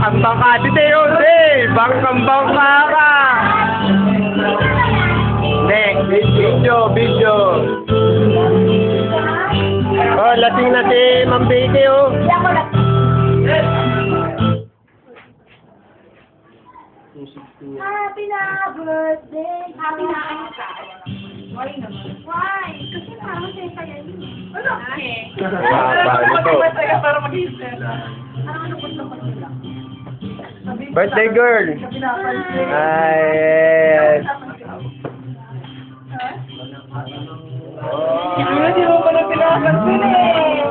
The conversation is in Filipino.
Bangkang-bangka. Dito yun, bangkang-bangka ka. Video. Oh, lasing na si Ma'am Becky, oh. Happy na birthday! Happy na kayo ka? Why naman? Why? Kasi parang saya-saya yun. Ano? Masaya para mag-isip. Parang lupot-lupot nila. Birthday girl. Ay. Hindi mo pa na pinapansin eh.